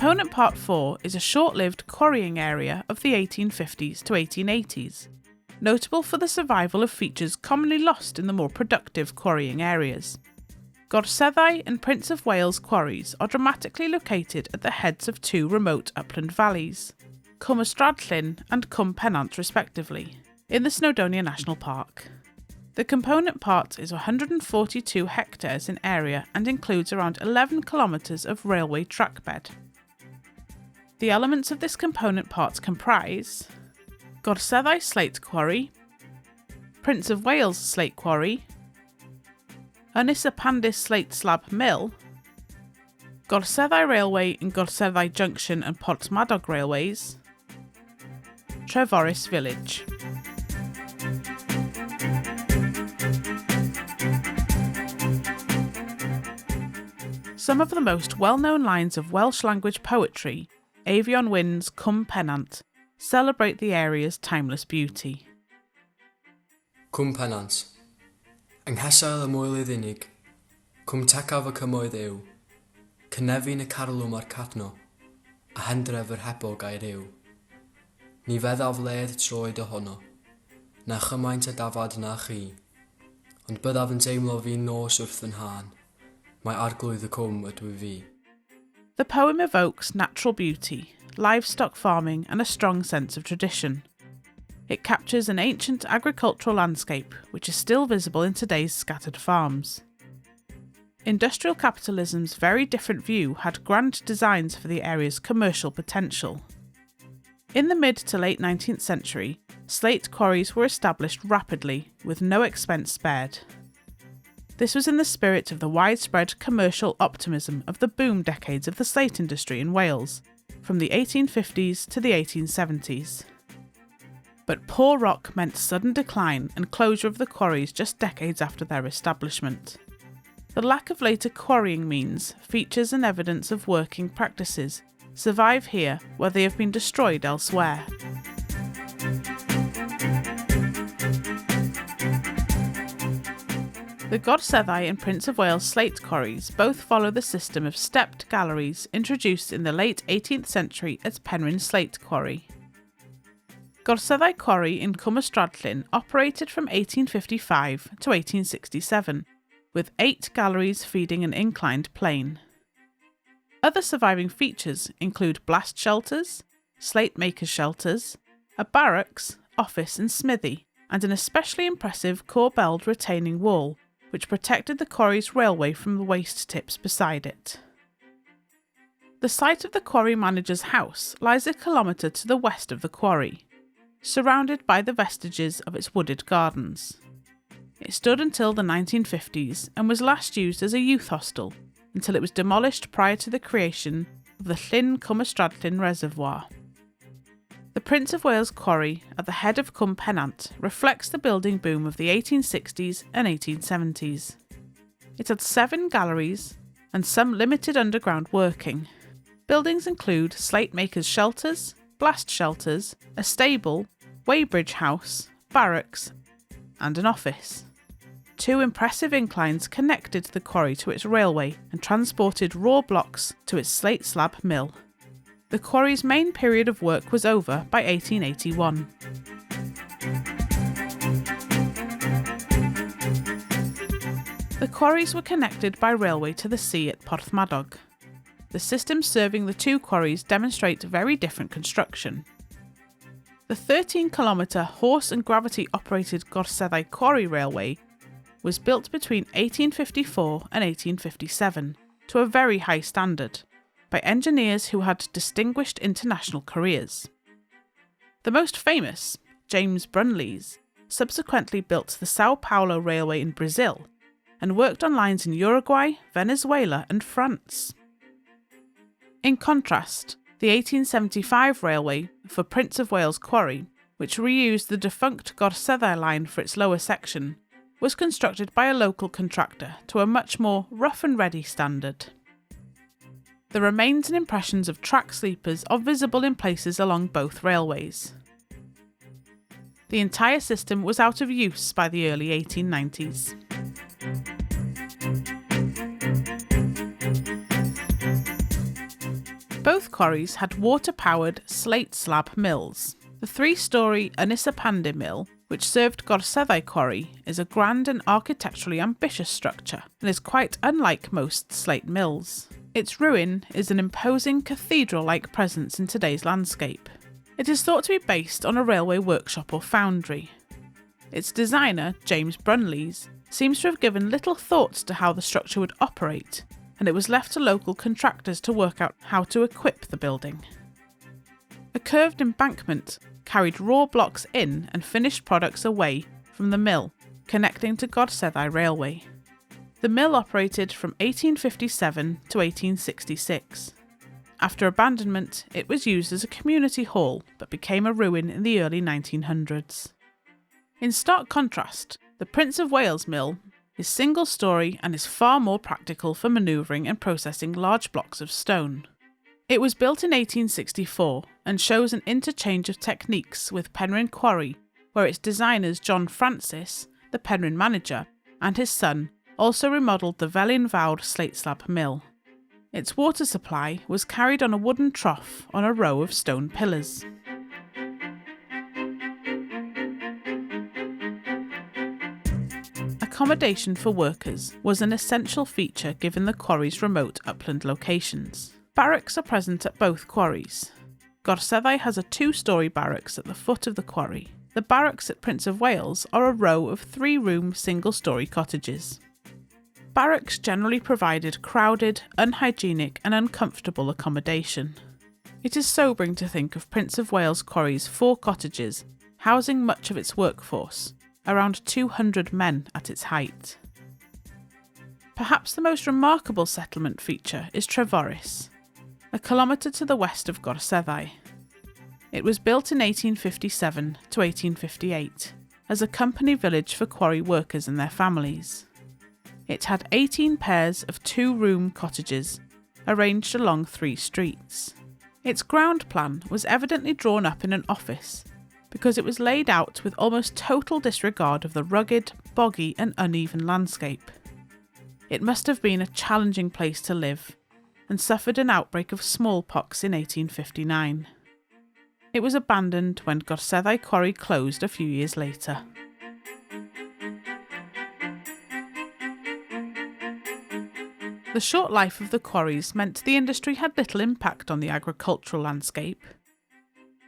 Component Part 4 is a short-lived quarrying area of the 1850s to 1880s, notable for the survival of features commonly lost in the more productive quarrying areas. Gorseddau and Prince of Wales quarries are dramatically located at the heads of two remote upland valleys, Cwm and Cwm respectively, in the Snowdonia National Park. The component part is 142 hectares in area and includes around 11 kilometres of railway track bed. The elements of this component part comprise Gorseddau Slate Quarry, Prince of Wales Slate Quarry, Ynys Slate Slab Mill, Gorseddau Railway and Gorseddau Junction and Porthmadog Railways, Treforys Village. Some of the most well-known lines of Welsh language poetry, Avion Wynn's Cwm Pennant, celebrate the area's timeless beauty. Cwm Pennant. Yng nghesail y mwylydd unig, cwm tecaf y cymoedd yw, cynefin y carlwm ar cadno, a hendref yr hebog a'i ryw. Ni feddaf ledd troed ohono, na chymaint y dafad na chi, ond byddaf yn teimlo fi'n nos wrth yn hân, mae arglwydd y cwm ydw I fi. The poem evokes natural beauty, livestock farming and a strong sense of tradition. It captures an ancient agricultural landscape which is still visible in today's scattered farms. Industrial capitalism's very different view had grand designs for the area's commercial potential. In the mid to late 19th century, slate quarries were established rapidly with no expense spared. This was in the spirit of the widespread commercial optimism of the boom decades of the slate industry in Wales, from the 1850s to the 1870s. But poor rock meant sudden decline and closure of the quarries just decades after their establishment. The lack of later quarrying means features and evidence of working practices survive here where they have been destroyed elsewhere. The Gorseddau and Prince of Wales slate quarries both follow the system of stepped galleries introduced in the late 18th century at Penrhyn Slate Quarry. Gorseddau Quarry in Cwm operated from 1855 to 1867, with 8 galleries feeding an inclined plane. Other surviving features include blast shelters, slate makers' shelters, a barracks, office and smithy, and an especially impressive corbelled retaining wall, which protected the quarry's railway from the waste tips beside it. The site of the quarry manager's house lies a kilometre to the west of the quarry, surrounded by the vestiges of its wooded gardens. It stood until the 1950s and was last used as a youth hostel until it was demolished prior to the creation of the Cwm Reservoir. The Prince of Wales Quarry at the head of Cwm Pennant reflects the building boom of the 1860s and 1870s. It had 7 galleries and some limited underground working. Buildings include slate makers' shelters, blast shelters, a stable, weighbridge house, barracks, and an office. 2 impressive inclines connected the quarry to its railway and transported raw blocks to its slate slab mill. The quarry's main period of work was over by 1881. The quarries were connected by railway to the sea at Porthmadog. The systems serving the 2 quarries demonstrate very different construction. The 13-kilometre horse and gravity-operated Gorseddau Quarry Railway was built between 1854 and 1857 to a very high standard, by engineers who had distinguished international careers. The most famous, James Brunlees, subsequently built the Sao Paulo Railway in Brazil and worked on lines in Uruguay, Venezuela and France. In contrast, the 1875 railway for Prince of Wales Quarry, which reused the defunct Gorseddau line for its lower section, was constructed by a local contractor to a much more rough-and-ready standard. The remains and impressions of track sleepers are visible in places along both railways. The entire system was out of use by the early 1890s. Both quarries had water-powered slate slab mills. The 3-storey Ynysapande mill, which served Gorseddau Quarry, is a grand and architecturally ambitious structure and is quite unlike most slate mills. Its ruin is an imposing cathedral-like presence in today's landscape. It is thought to be based on a railway workshop or foundry. Its designer, James Brunlees, seems to have given little thought to how the structure would operate, and it was left to local contractors to work out how to equip the building. A curved embankment carried raw blocks in and finished products away from the mill, connecting to Gorseddau Railway. The mill operated from 1857 to 1866. After abandonment, it was used as a community hall, but became a ruin in the early 1900s. In stark contrast, the Prince of Wales mill is single-storey and is far more practical for manoeuvring and processing large blocks of stone. It was built in 1864 and shows an interchange of techniques with Penrhyn Quarry, where its designers John Francis, the Penrhyn manager, and his son also remodelled the Felyn Fawr slate slab mill. Its water supply was carried on a wooden trough on a row of stone pillars. Accommodation for workers was an essential feature given the quarry's remote upland locations. Barracks are present at both quarries. Gorseddau has a 2-storey barracks at the foot of the quarry. The barracks at Prince of Wales are a row of 3-room single-storey cottages. Barracks generally provided crowded, unhygienic and uncomfortable accommodation. It is sobering to think of Prince of Wales Quarry's 4 cottages housing much of its workforce, around 200 men at its height. Perhaps the most remarkable settlement feature is Treforys, a kilometre to the west of Gorseddau. It was built in 1857 to 1858 as a company village for quarry workers and their families. It had 18 pairs of 2-room cottages arranged along 3 streets. Its ground plan was evidently drawn up in an office because it was laid out with almost total disregard of the rugged, boggy and uneven landscape. It must have been a challenging place to live and suffered an outbreak of smallpox in 1859. It was abandoned when Gorseddau Quarry closed a few years later. The short life of the quarries meant the industry had little impact on the agricultural landscape.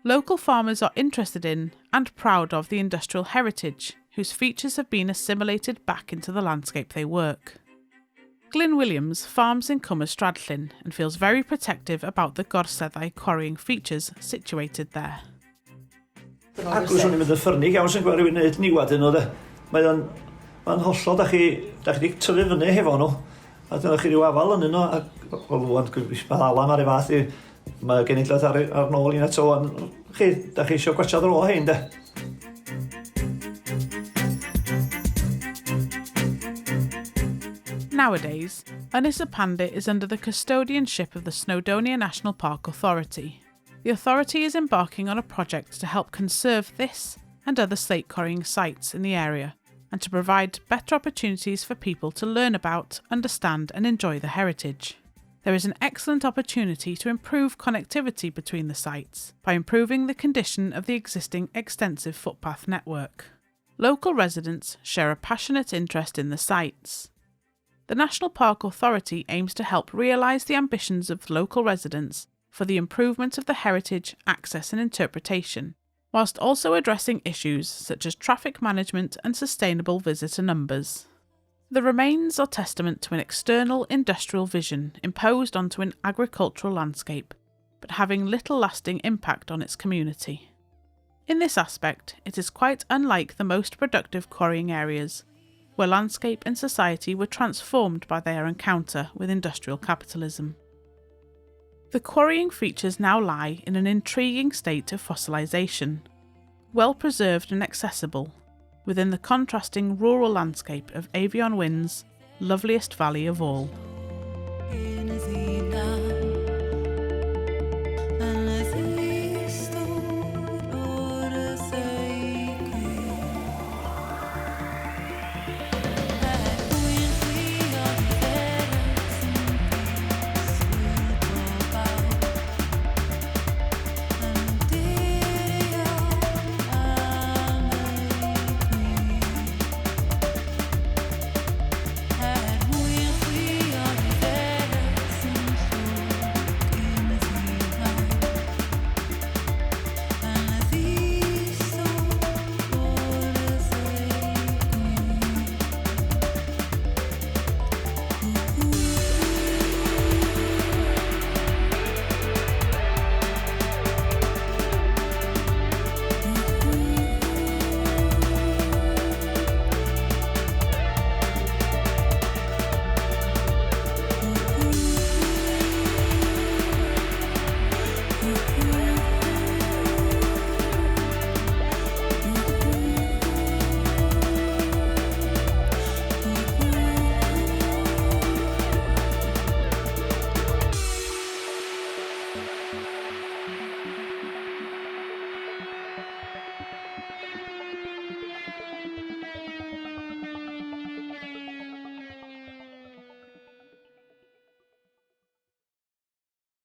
Local farmers are interested in and proud of the industrial heritage, whose features have been assimilated back into the landscape they work. Glyn Williams farms in Cwm Stradllyn and feels very protective about the Gorseddau quarrying features situated there. Agos o'n i'n mynd yn ffyrnig iawn sy'n gweld rhywun wneud niwad yn o de. Mae'n hollol, da chi di tyfu fyny hefo nhw. A dyna chi rhyw afal yn yno, a lwan, mae alam ar ei fath i, mae genedlaeth ar nôl un eto, da chi eisiau gwachod ar ôl hyn, de. Nowadays, Ynysapande is under the custodianship of the Snowdonia National Park Authority. The authority is embarking on a project to help conserve this and other slate quarrying sites in the area, and to provide better opportunities for people to learn about, understand and enjoy the heritage. There is an excellent opportunity to improve connectivity between the sites by improving the condition of the existing extensive footpath network. Local residents share a passionate interest in the sites. The National Park Authority aims to help realise the ambitions of local residents for the improvement of the heritage, access and interpretation, whilst also addressing issues such as traffic management and sustainable visitor numbers. The remains are testament to an external industrial vision imposed onto an agricultural landscape, but having little lasting impact on its community. In this aspect, it is quite unlike the most productive quarrying areas, where landscape and society were transformed by their encounter with industrial capitalism. The quarrying features now lie in an intriguing state of fossilisation, well preserved and accessible, within the contrasting rural landscape of Avion Wynn's loveliest valley of all.